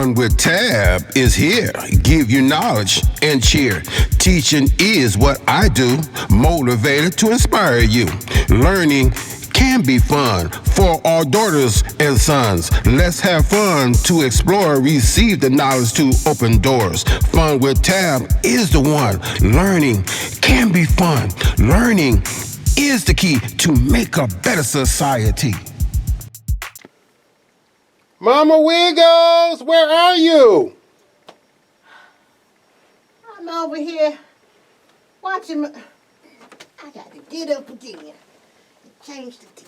Fun with Tab is here. Give you knowledge and cheer. Teaching is what I do. Motivated to inspire you. Learning can be fun for our daughters and sons. Let's have fun to explore, receive the knowledge to open doors. Fun with Tab is the one. Learning can be fun. Learning is the key to make a better society. Mama Wiggles, where are you? I'm over here watching I got to get up again and change the TV.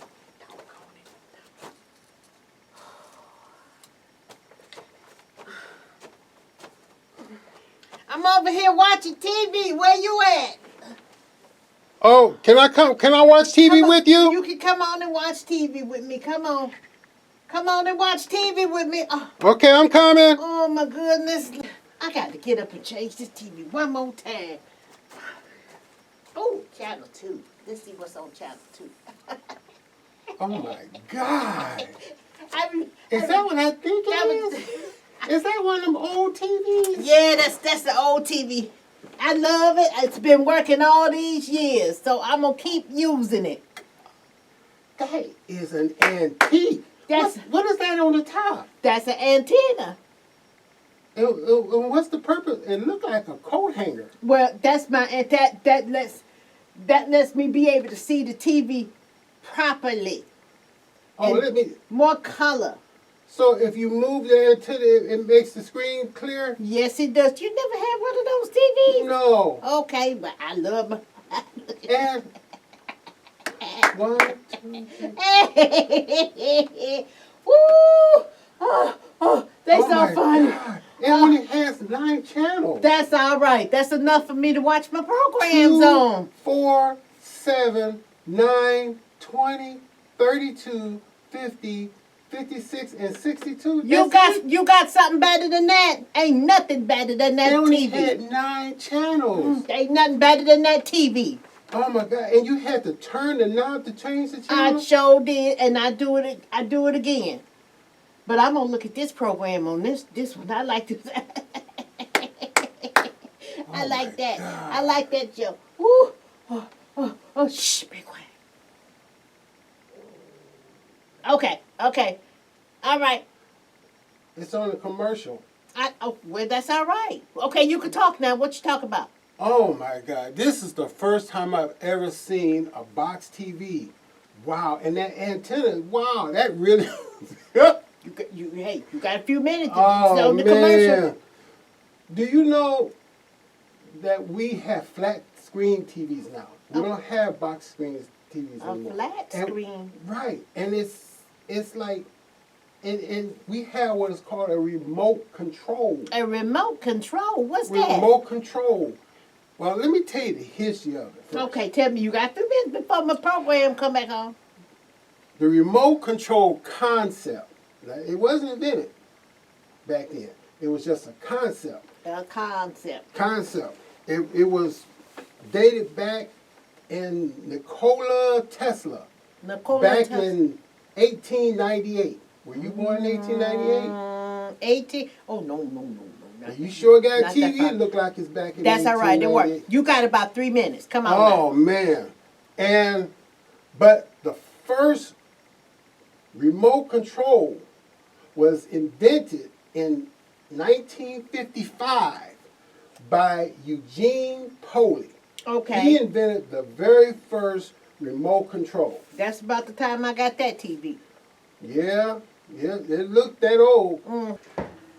I'm over here watching TV. Where you at? Oh, can I come? Can I watch TV with you? You can come on and watch TV with me. Come on. Come on and watch TV with me. Oh, Okay, I'm coming. oh my goodness. I got to get up and change this TV one more time. Oh, channel 2. Let's see what's on channel 2. Oh my God. Is that what I think it is? Is that one of them old TVs? Yeah, that's the old TV. I love it. It's been working all these years, so I'm gonna keep using it. That is an antique. What is that on the top? That's an antenna. And what's the purpose? It looked like a coat hanger. Well, that's my that lets me be able to see the TV properly. Oh, And more color. So if you move the antenna, it makes the screen clear? Yes, it does. You never had one of those TVs? No. Okay, but I love my. And 1, 2, 3. Ooh, they so my funny. God. It only has 9 channels. That's all right. That's enough for me to watch my programs 2, on. 4, 7, 9, 20, 32, 50, 56, and 62. You got something better than that. Ain't nothing better than that They only TV. had 9 channels. Ain't nothing better than that TV. Oh my God! And you had to turn the knob to change the I channel. sure did, and I do it again. But I'm gonna look at this program on this one. I like this. I like that. God. I like that, Joe. Woo. Oh, shh, be quiet. Okay. All right. It's on a commercial. Well, that's all right. Okay, you can talk now. What you talk about? Oh my God! This is the first time I've ever seen a box TV. Wow! And that antenna. Wow! That really. You got a few minutes to Oh show the man! commercial. Do you know that we have flat screen TVs now? We don't have box screen TVs anymore. A flat screen. Right, and it's like, and we have what is called a remote control. A remote control? What's that? Remote control. Well, let me tell you the history of it first. Okay, tell me. You got 2 minutes before my program come back on. The remote control concept, now, it wasn't invented back then. It was just a concept. A concept. It was dated back in Nikola Tesla. Back in 1898. Were you born in 1898? 18. Oh, no. You sure got a Not TV? that It looked like it's back in That's all right. It 1898. worked. You got about 3 minutes. Come on. Oh, man. But the first remote control was invented in 1955 by Eugene Poley. Okay. He invented the very first remote control. That's about the time I got that TV. Yeah, it looked that old.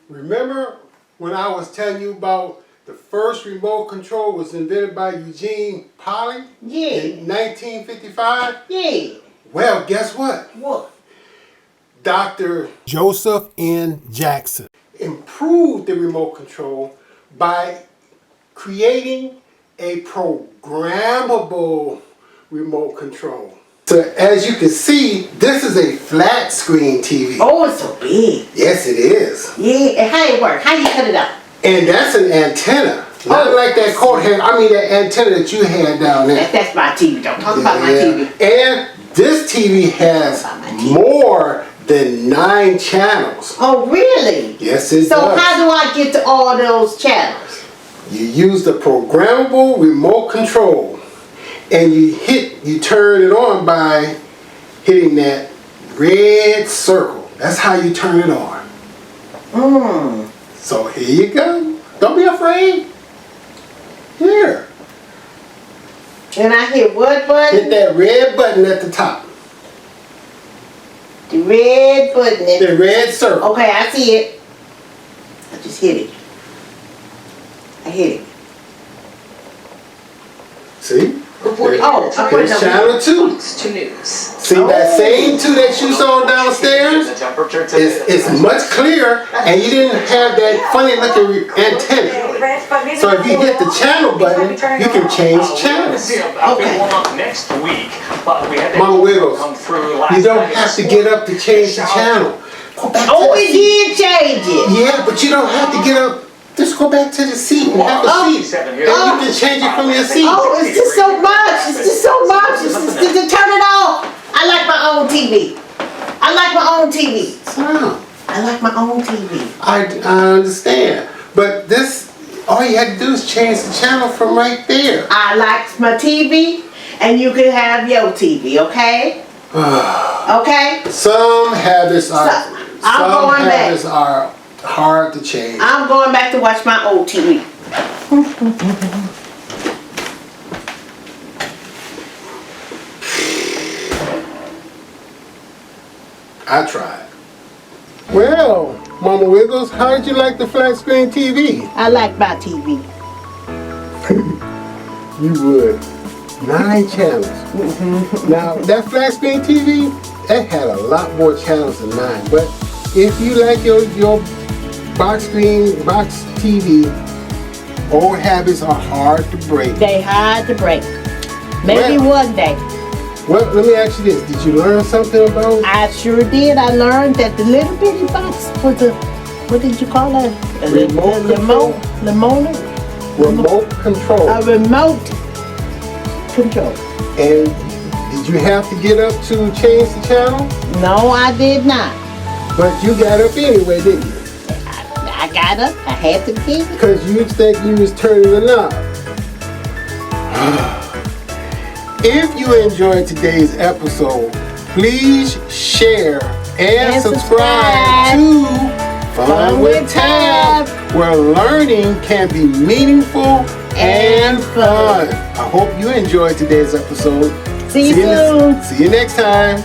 Remember when I was telling you about the first remote control was invented by Eugene Poley? Yeah. In 1955? Yeah. Well, guess what? What? Dr. Joseph N. Jackson improved the remote control by creating a programmable remote control. So as you can see, this is a flat screen TV. Oh, it's so big. Yes, it is. Yeah. And how it work? How you cut it out? And that's an antenna. Not like that coat hanger. I mean that antenna that you had down there. That's my TV. Don't talk about my TV. And this TV has more than 9 channels. Oh, really? Yes, it So does. how do I get to all those channels? You use the programmable remote control, and you turn it on by hitting that red circle. That's how you turn it on. So here you go. Don't be afraid. Here. And I hit what Hit button? that red button at the top. The red button. The red circle. Okay, I see it. I just hit it. I hit it. See? Reporting Oh, I put it There's on. channel 2. Fox 2 News. See that same 2 that you saw downstairs? It's much clearer, and you didn't have that funny looking antenna. So if you hit the channel button, you can change channels. Okay. Next week, but we had Mama Wiggles, come through last you don't night. have to get up to change the channel. Go back to Oh, the it seat. did change it. Yeah, but you don't have to get up. Just go back to the seat and have a seat. And you can change it from your seat. Oh, it's just so much. It's just so much. It's just to turn it off. I like my own TV. I like my own TV. Wow. I like my own TV. I understand. But this, all you had to do is change the channel from right there. I like my TV, and you can have your TV, okay? Okay? Some habits are, I'm some going back. habits are hard to change. I'm going back to watch my old TV. I tried. Well, Mama Wiggles, how did you like the flat screen TV? I like my TV. You would. 9 channels. Now, that flat screen TV, that had a lot more channels than mine. But if you like your box TV, old habits are hard to break. They hard to break. Maybe Well- one day. Well, let me ask you this. Did you learn something about I sure did. I learned that the little bitty box was a, what did you call that? A Remote control? remote control? A remote control. And did you have to get up to change the channel? No, I did not. But you got up anyway, didn't you? I got up. I had to get it. Because you think you was turning the knob. If you enjoyed today's episode, please share and subscribe to Fun with Tab, where learning can be meaningful and fun. I hope you enjoyed today's episode. See you soon. See you next time.